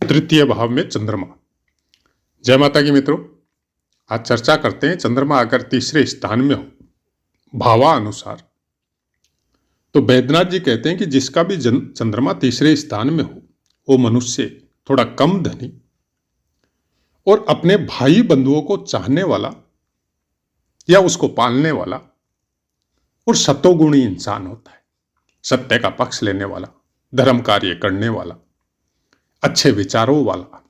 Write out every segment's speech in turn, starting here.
तृतीय भाव में चंद्रमा। जय माता की मित्रों, आज चर्चा करते हैं चंद्रमा अगर तीसरे स्थान में हो भावानुसार, तो बैद्यनाथ जी कहते हैं कि जिसका भी चंद्रमा तीसरे स्थान में हो वो मनुष्य थोड़ा कम धनी और अपने भाई बंधुओं को चाहने वाला या उसको पालने वाला और सतोगुणी इंसान होता है। सत्य का पक्ष लेने वाला, धर्म कार्य करने वाला, अच्छे विचारों वाला।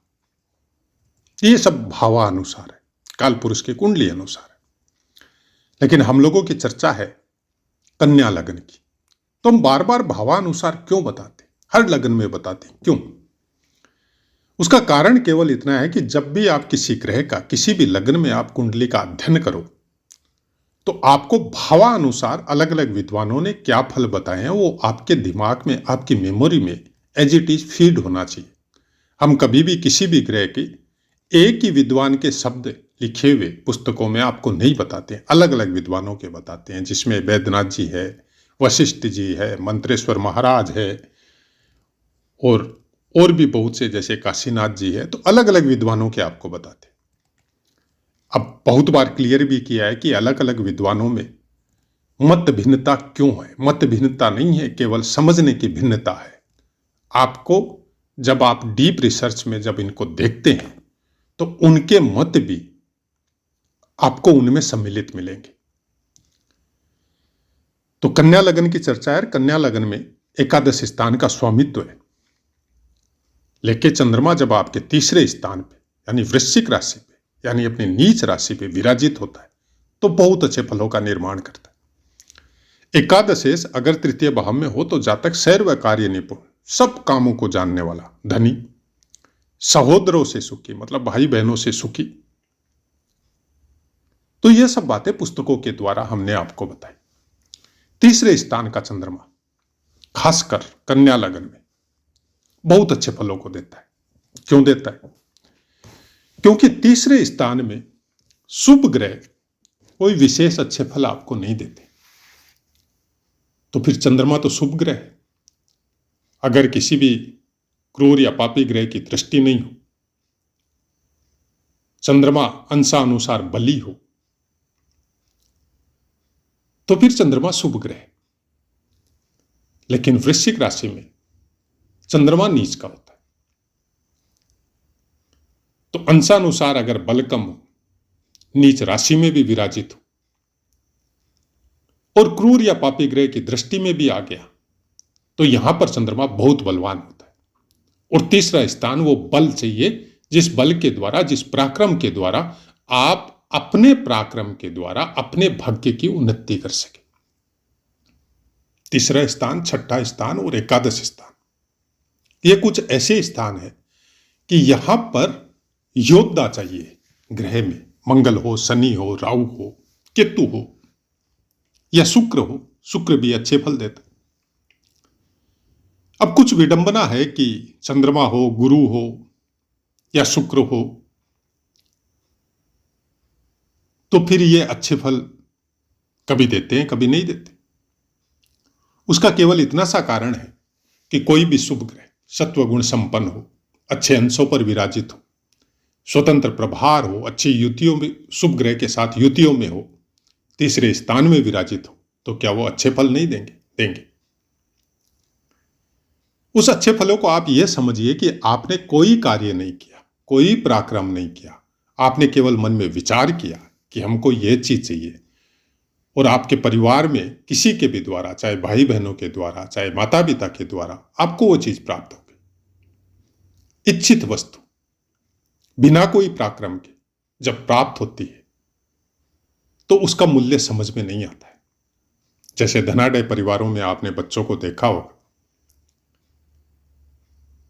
ये सब भावानुसार है, काल पुरुष की कुंडली अनुसार है। लेकिन हम लोगों की चर्चा है कन्या लग्न की, तो हम बार बार भावानुसार क्यों बताते, हर लगन में बताते, क्यों? उसका कारण केवल इतना है कि जब भी आप किसी ग्रह का किसी भी लग्न में आप कुंडली का अध्ययन करो तो आपको भावानुसार अलग अलग विद्वानों ने क्या फल बताए हैं वो आपके दिमाग में, आपकी मेमोरी में एज इट इज फीड होना चाहिए। हम कभी भी किसी भी ग्रह के एक ही विद्वान के शब्द लिखे हुए पुस्तकों में आपको नहीं बताते, अलग अलग विद्वानों के बताते हैं, जिसमें बैद्यनाथ जी है, वशिष्ठ जी है, मंत्रेश्वर महाराज है और भी बहुत से, जैसे काशीनाथ जी है, तो अलग अलग विद्वानों के आपको बताते। अब बहुत बार क्लियर भी किया है कि अलग अलग विद्वानों में मत भिन्नता क्यों है। मत भिन्नता नहीं है, केवल समझने की भिन्नता है। आपको जब आप डीप रिसर्च में जब इनको देखते हैं तो उनके मत भी आपको उनमें सम्मिलित मिलेंगे। तो कन्या लगन की चर्चा है। कन्या लगन में एकादश स्थान का स्वामित्व है, लेकिन चंद्रमा जब आपके तीसरे स्थान पे यानी वृश्चिक राशि पे यानी अपनी नीच राशि पे विराजित होता है तो बहुत अच्छे फलों का निर्माण करता है। एकादशेश अगर तृतीय भाव में हो तो जातक सर्व कार्य निपुण, सब कामों को जानने वाला, धनी, सहोदरों से सुखी, मतलब भाई बहनों से सुखी। तो ये सब बातें पुस्तकों के द्वारा हमने आपको बताई। तीसरे स्थान का चंद्रमा खासकर कन्या लगन में बहुत अच्छे फलों को देता है। क्यों देता है? क्योंकि तीसरे स्थान में शुभ ग्रह कोई विशेष अच्छे फल आपको नहीं देते। तो फिर चंद्रमा तो शुभ ग्रह है। अगर किसी भी क्रूर या पापी ग्रह की दृष्टि नहीं हो, चंद्रमा अंशानुसार बली हो, तो फिर चंद्रमा शुभ ग्रह है। लेकिन वृश्चिक राशि में चंद्रमा नीच का होता है, तो अंशानुसार अगर बल कम हो, नीच राशि में भी विराजित हो और क्रूर या पापी ग्रह की दृष्टि में भी आ गया, तो यहां पर चंद्रमा बहुत बलवान होता है। और तीसरा स्थान वो बल चाहिए जिस बल के द्वारा, जिस पराक्रम के द्वारा आप अपने पराक्रम के द्वारा अपने भाग्य की उन्नति कर सके। तीसरा स्थान, छठा स्थान और एकादश स्थान, ये कुछ ऐसे स्थान है कि यहां पर योद्धा चाहिए। ग्रह में मंगल हो, शनि हो, राहु हो, केतु हो या शुक्र हो, शुक्र भी अच्छे फल देता। अब कुछ विडंबना है कि चंद्रमा हो, गुरु हो या शुक्र हो तो फिर ये अच्छे फल कभी देते हैं, कभी नहीं देते। उसका केवल इतना सा कारण है कि कोई भी शुभ ग्रह सत्वगुण संपन्न हो, अच्छे अंशों पर विराजित हो, स्वतंत्र प्रभार हो, अच्छी युतियों में, शुभ ग्रह के साथ युतियों में हो, तीसरे स्थान में विराजित हो, तो क्या वो अच्छे फल नहीं देंगे? देंगे। उस अच्छे फलों को आप ये समझिए कि आपने कोई कार्य नहीं किया, कोई पराक्रम नहीं किया, आपने केवल मन में विचार किया कि हमको ये चीज चाहिए, और आपके परिवार में किसी के भी द्वारा, चाहे भाई बहनों के द्वारा, चाहे माता पिता के द्वारा, आपको वो चीज प्राप्त हो गई। इच्छित वस्तु बिना कोई पराक्रम के जब प्राप्त होती है तो उसका मूल्य समझ में नहीं आता है। जैसे धनाढ्य परिवारों में आपने बच्चों को देखा होगा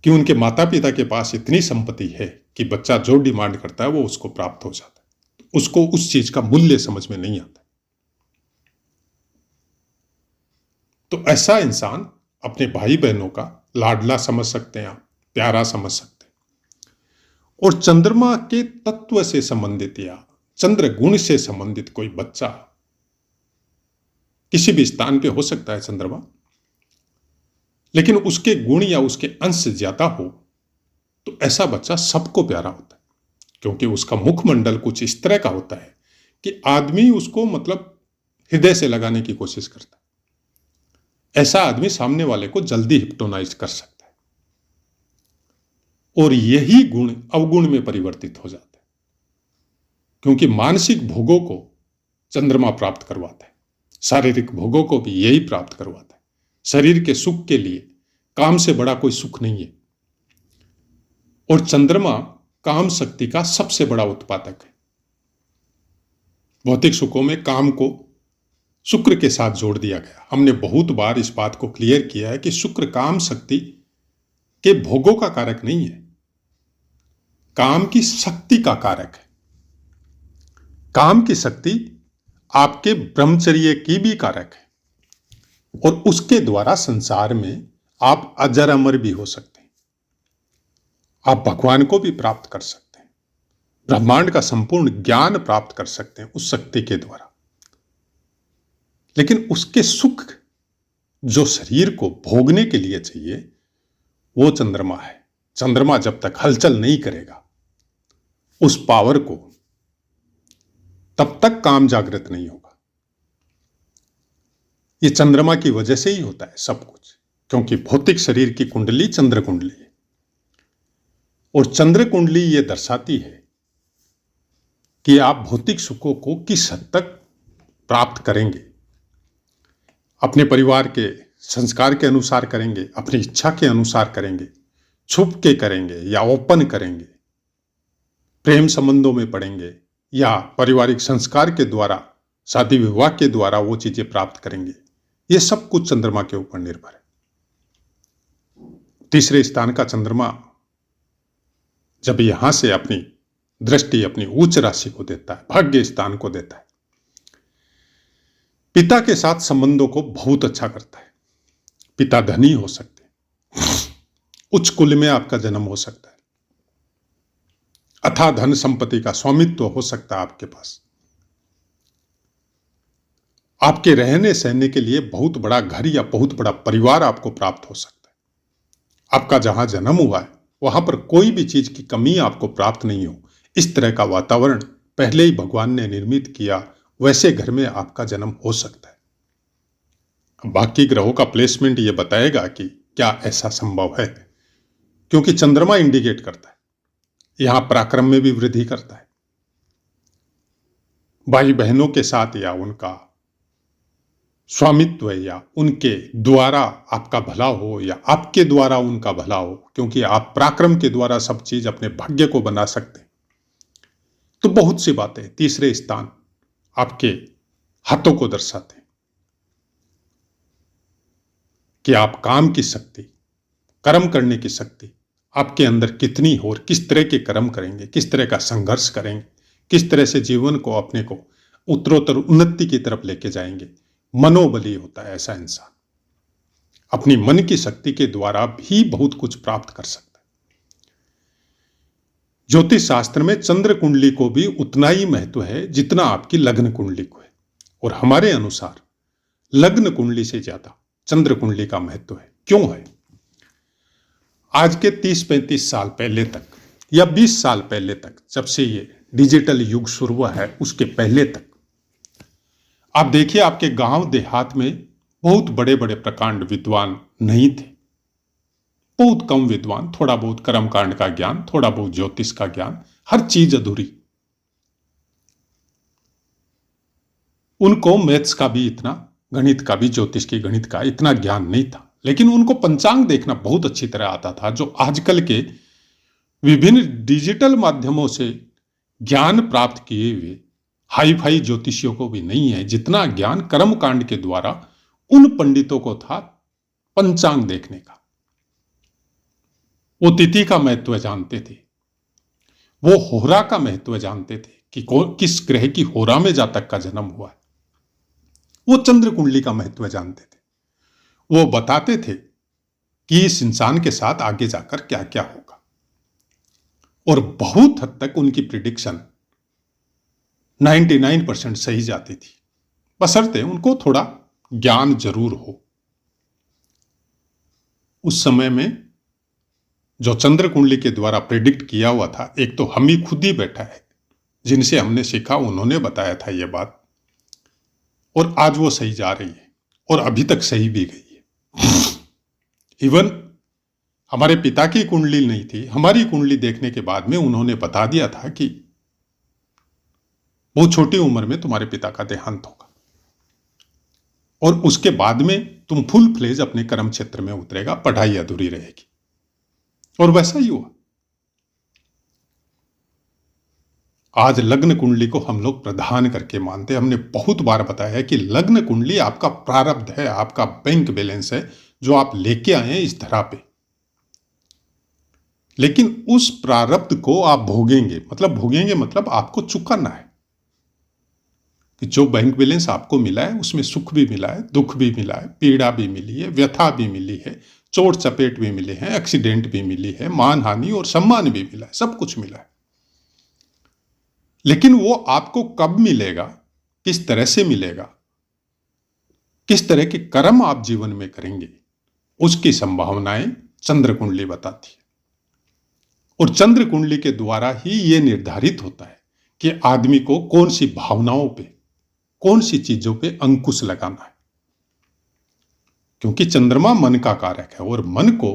कि उनके माता पिता के पास इतनी संपत्ति है कि बच्चा जो डिमांड करता है वो उसको प्राप्त हो जाता है, उसको उस चीज का मूल्य समझ में नहीं आता। तो ऐसा इंसान अपने भाई बहनों का लाडला समझ सकते हैं आप, प्यारा समझ सकते हैं। और चंद्रमा के तत्व से संबंधित या चंद्र गुण से संबंधित कोई बच्चा किसी भी स्थान पे हो सकता है चंद्रमा, लेकिन उसके गुण या उसके अंश ज्यादा हो तो ऐसा बच्चा सबको प्यारा होता है, क्योंकि उसका मुखमंडल कुछ इस तरह का होता है कि आदमी उसको मतलब हृदय से लगाने की कोशिश करता है। ऐसा आदमी सामने वाले को जल्दी हिप्नोटाइज कर सकता है, और यही गुण अवगुण में परिवर्तित हो जाता है, क्योंकि मानसिक भोगों को चंद्रमा प्राप्त करवाता है, शारीरिक भोगों को भी यही प्राप्त करवाता है। शरीर के सुख के लिए काम से बड़ा कोई सुख नहीं है, और चंद्रमा काम शक्ति का सबसे बड़ा उत्पादक है। भौतिक सुखों में काम को शुक्र के साथ जोड़ दिया गया। हमने बहुत बार इस बात को क्लियर किया है कि शुक्र काम शक्ति के भोगों का कारक नहीं है, काम की शक्ति का कारक है। काम की शक्ति आपके ब्रह्मचर्य की भी कारक है, और उसके द्वारा संसार में आप अजर अमर भी हो सकते हैं। आप भगवान को भी प्राप्त कर सकते हैं, ब्रह्मांड का संपूर्ण ज्ञान प्राप्त कर सकते हैं उस शक्ति के द्वारा। लेकिन उसके सुख जो शरीर को भोगने के लिए चाहिए वो चंद्रमा है। चंद्रमा जब तक हलचल नहीं करेगा उस पावर को, तब तक काम जागृत नहीं होगा। ये चंद्रमा की वजह से ही होता है सब कुछ, क्योंकि भौतिक शरीर की कुंडली चंद्र कुंडली है, और चंद्र कुंडली ये दर्शाती है कि आप भौतिक सुखों को किस हद तक प्राप्त करेंगे। अपने परिवार के संस्कार के अनुसार करेंगे, अपनी इच्छा के अनुसार करेंगे, छुप के करेंगे या ओपन करेंगे, प्रेम संबंधों में पड़ेंगे या पारिवारिक संस्कार के द्वारा, शादी विवाह के द्वारा वो चीजें प्राप्त करेंगे। ये सब कुछ चंद्रमा के ऊपर निर्भर है। तीसरे स्थान का चंद्रमा जब यहां से अपनी दृष्टि अपनी उच्च राशि को देता है, भाग्य स्थान को देता है, पिता के साथ संबंधों को बहुत अच्छा करता है। पिता धनी हो सकते हैं, उच्च कुल में आपका जन्म हो सकता है, अथाह धन संपत्ति का स्वामित्व हो सकता है आपके पास, आपके रहने सहने के लिए बहुत बड़ा घर या बहुत बड़ा परिवार आपको प्राप्त हो सकता है। आपका जहां जन्म हुआ है वहां पर कोई भी चीज की कमी आपको प्राप्त नहीं हो, इस तरह का वातावरण पहले ही भगवान ने निर्मित किया, वैसे घर में आपका जन्म हो सकता है। बाकी ग्रहों का प्लेसमेंट ये बताएगा कि क्या ऐसा संभव है, क्योंकि चंद्रमा इंडिकेट करता है, यहां पराक्रम में भी वृद्धि करता है। भाई बहनों के साथ या उनका स्वामित्व या उनके द्वारा आपका भला हो या आपके द्वारा उनका भला हो, क्योंकि आप पराक्रम के द्वारा सब चीज अपने भाग्य को बना सकते हैं। तो बहुत सी बातें, तीसरे स्थान आपके हाथों को दर्शाते हैं कि आप काम की शक्ति, कर्म करने की शक्ति आपके अंदर कितनी हो और किस तरह के कर्म करेंगे, किस तरह का संघर्ष करेंगे, किस तरह से जीवन को अपने को उत्तरोत्तर उन्नति की तरफ लेके जाएंगे। मनोबली होता है ऐसा इंसान, अपनी मन की शक्ति के द्वारा भी बहुत कुछ प्राप्त कर सकता है। ज्योतिष शास्त्र में चंद्र कुंडली को भी उतना ही महत्व है जितना आपकी लग्न कुंडली को है, और हमारे अनुसार लग्न कुंडली से ज्यादा चंद्र कुंडली का महत्व है। क्यों है? आज के 30-35 साल पहले तक या 20 साल पहले तक, जब से ये डिजिटल युग शुरू हुआ है उसके पहले तक, आप देखिए आपके गांव देहात में बहुत बड़े बड़े प्रकांड विद्वान नहीं थे, बहुत कम विद्वान, थोड़ा बहुत कर्मकांड का ज्ञान, थोड़ा बहुत ज्योतिष का ज्ञान, हर चीज अधूरी। उनको मैथ्स का भी इतना, गणित का भी, ज्योतिष की गणित का इतना ज्ञान नहीं था, लेकिन उनको पंचांग देखना बहुत अच्छी तरह आता था, जो आजकल के विभिन्न डिजिटल माध्यमों से ज्ञान प्राप्त किए हुए हाई फाई ज्योतिषियों को भी नहीं है, जितना ज्ञान कर्मकांड के द्वारा उन पंडितों को था पंचांग देखने का। वो तिथि का महत्व जानते थे, वो होरा का महत्व जानते थे कि किस ग्रह की होरा में जातक का जन्म हुआ है, वो चंद्र कुंडली का महत्व जानते थे। वो बताते थे कि इस इंसान के साथ आगे जाकर क्या क्या होगा, और बहुत हद तक उनकी प्रिडिक्शन 99% सही जाती थी, बशर्ते उनको थोड़ा ज्ञान जरूर हो। उस समय में जो चंद्र कुंडली के द्वारा प्रेडिक्ट किया हुआ था, एक तो हम ही खुद ही बैठा है, जिनसे हमने सीखा उन्होंने बताया था ये बात, और आज वो सही जा रही है और अभी तक सही भी गई है। इवन हमारे पिता की कुंडली नहीं थी, हमारी कुंडली देखने के बाद में उन्होंने बता दिया था कि बहुत छोटी उम्र में तुम्हारे पिता का देहांत होगा और उसके बाद में तुम फुल फ्लेज अपने कर्म क्षेत्र में उतरेगा, पढ़ाई अधूरी रहेगी। और वैसा ही हुआ। आज लग्न कुंडली को हम लोग प्रधान करके मानते हैं। हमने बहुत बार बताया है कि लग्न कुंडली आपका प्रारब्ध है, आपका बैंक बैलेंस है जो आप लेके आए हैं इस धरा पे। लेकिन उस प्रारब्ध को आप भोगेंगे, मतलब आपको चुकाना है कि जो बैंक बैलेंस आपको मिला है उसमें सुख भी मिला है, दुख भी मिला है, पीड़ा भी मिली है, व्यथा भी मिली है, चोट चपेट भी मिले हैं, एक्सीडेंट भी मिली है, मान हानि और सम्मान भी मिला है, सब कुछ मिला है। लेकिन वो आपको कब मिलेगा, किस तरह से मिलेगा, किस तरह के कर्म आप जीवन में करेंगे, उसकी संभावनाएं चंद्र कुंडली बताती है। और चंद्र कुंडली के द्वारा ही यह निर्धारित होता है कि आदमी को कौन सी भावनाओं पे, कौन सी चीजों पे अंकुश लगाना है। क्योंकि चंद्रमा मन का कारक है और मन को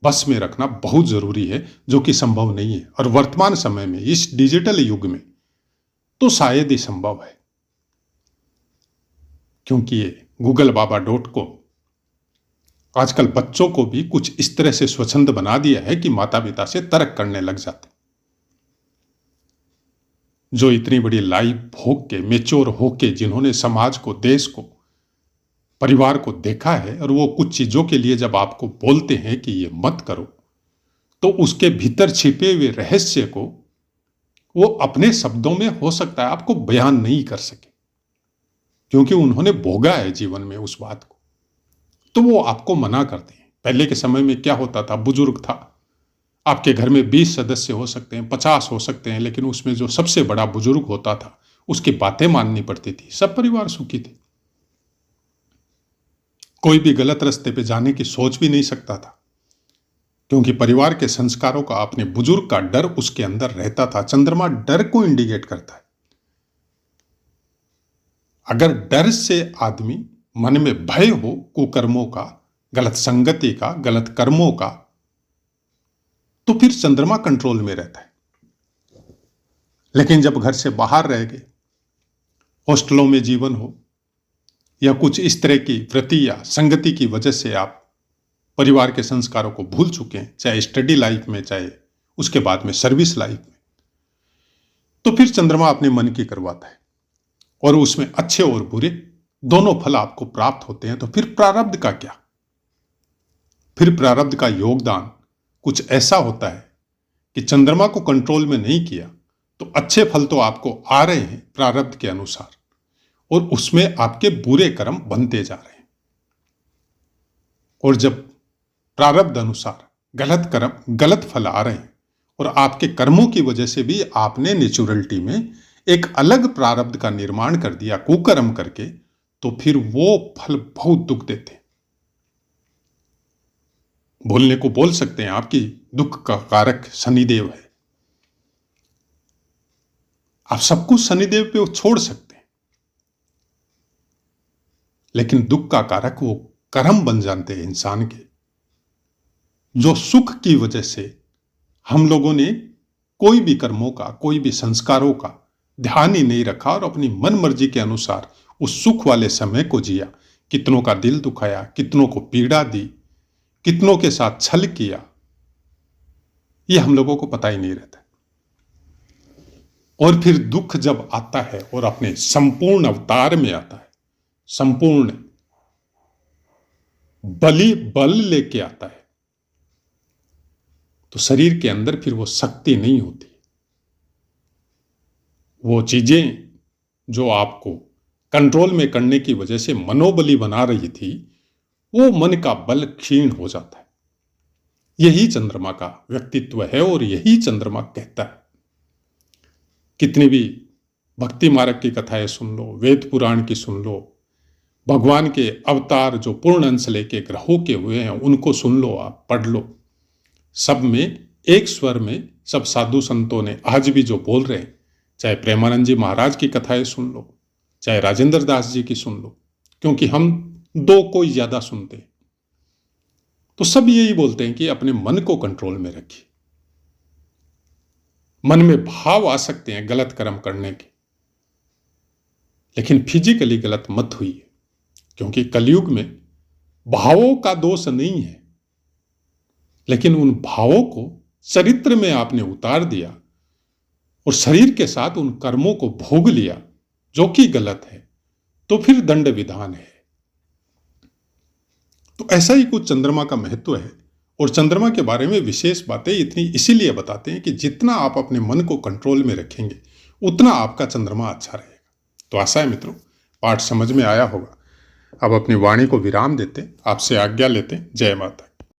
बस में रखना बहुत जरूरी है, जो कि संभव नहीं है। और वर्तमान समय में इस डिजिटल युग में तो शायद ही संभव है, क्योंकि ये google-baba.com आजकल बच्चों को भी कुछ इस तरह से स्वच्छंद बना दिया है कि माता पिता से तर्क करने लग जाते। जो इतनी बड़ी लाइफ भोग के, मेच्योर होके, जिन्होंने समाज को, देश को, परिवार को देखा है, और वो कुछ चीजों के लिए जब आपको बोलते हैं कि ये मत करो, तो उसके भीतर छिपे हुए रहस्य को वो अपने शब्दों में हो सकता है आपको बयान नहीं कर सके, क्योंकि उन्होंने भोगा है जीवन में उस बात को, तो वो आपको मना करते हैं। पहले के समय में क्या होता था, बुजुर्ग था, आपके घर में 20 सदस्य हो सकते हैं, 50 हो सकते हैं, लेकिन उसमें जो सबसे बड़ा बुजुर्ग होता था उसकी बातें माननी पड़ती थी, सब परिवार सुखी थे। कोई भी गलत रास्ते पे जाने की सोच भी नहीं सकता था, क्योंकि परिवार के संस्कारों का, अपने बुजुर्ग का डर उसके अंदर रहता था। चंद्रमा डर को इंडिकेट करता है। अगर डर से आदमी मन में भय हो कुकर्मों का, गलत संगति का, गलत कर्मों का, तो फिर चंद्रमा कंट्रोल में रहता है। लेकिन जब घर से बाहर रह गए, हॉस्टलों में जीवन हो, या कुछ इस तरह की वृत्ति या संगति की वजह से आप परिवार के संस्कारों को भूल चुके हैं, चाहे स्टडी लाइफ में, चाहे उसके बाद में सर्विस लाइफ में, तो फिर चंद्रमा अपने मन की करवाता है और उसमें अच्छे और बुरे दोनों फल आपको प्राप्त होते हैं। तो फिर प्रारब्ध का क्या? फिर प्रारब्ध का योगदान कुछ ऐसा होता है कि चंद्रमा को कंट्रोल में नहीं किया तो अच्छे फल तो आपको आ रहे हैं प्रारब्ध के अनुसार, और उसमें आपके बुरे कर्म बनते जा रहे हैं। और जब प्रारब्ध अनुसार गलत कर्म, गलत फल आ रहे हैं, और आपके कर्मों की वजह से भी आपने नेचुरलिटी में एक अलग प्रारब्ध का निर्माण कर दिया कुकर्म करके, तो फिर वो फल बहुत दुख देते हैं। बोलने को बोल सकते हैं आपकी दुख का कारक शनिदेव है, आप सब कुछ शनिदेव पे छोड़ सकते हैं, लेकिन दुख का कारक वो कर्म बन जाते हैं इंसान के, जो सुख की वजह से हम लोगों ने कोई भी कर्मों का, कोई भी संस्कारों का ध्यान ही नहीं रखा और अपनी मन मर्जी के अनुसार उस सुख वाले समय को जिया। कितनों का दिल दुखाया, कितनों को पीड़ा दी, कितनों के साथ छल किया, ये हम लोगों को पता ही नहीं रहता। और फिर दुख जब आता है और अपने संपूर्ण अवतार में आता है, संपूर्ण बल लेके आता है, तो शरीर के अंदर फिर वो शक्ति नहीं होती। वो चीजें जो आपको कंट्रोल में करने की वजह से मनोबली बना रही थी, वो मन का बल क्षीण हो जाता है। यही चंद्रमा का व्यक्तित्व है और यही चंद्रमा कहता है। कितनी भी भक्ति मार्ग की कथाएं सुन लो, वेद पुराण की सुन लो, भगवान के अवतार जो पूर्ण अंश लेके ग्रहों के हुए हैं उनको सुन लो, आप पढ़ लो, सब में एक स्वर में सब साधु संतों ने आज भी जो बोल रहे हैं, चाहे प्रेमानंद जी महाराज की कथाएं सुन लो, चाहे राजेंद्र दास जी की सुन लो, क्योंकि हम दो को ही ज्यादा सुनते हैं, तो सब यही बोलते हैं कि अपने मन को कंट्रोल में रखिए। मन में भाव आ सकते हैं गलत कर्म करने के, लेकिन फिजिकली गलत मत हुई, क्योंकि कलयुग में भावों का दोष नहीं है, लेकिन उन भावों को चरित्र में आपने उतार दिया और शरीर के साथ उन कर्मों को भोग लिया जो कि गलत है, तो फिर दंड विधान है। तो ऐसा ही कुछ चंद्रमा का महत्व है, और चंद्रमा के बारे में विशेष बातें इतनी इसीलिए बताते हैं कि जितना आप अपने मन को कंट्रोल में रखेंगे उतना आपका चंद्रमा अच्छा रहेगा। तो आशा है मित्रों पाठ समझ में आया होगा। अब अपनी वाणी को विराम देते, आपसे आज्ञा लेते। जय माता।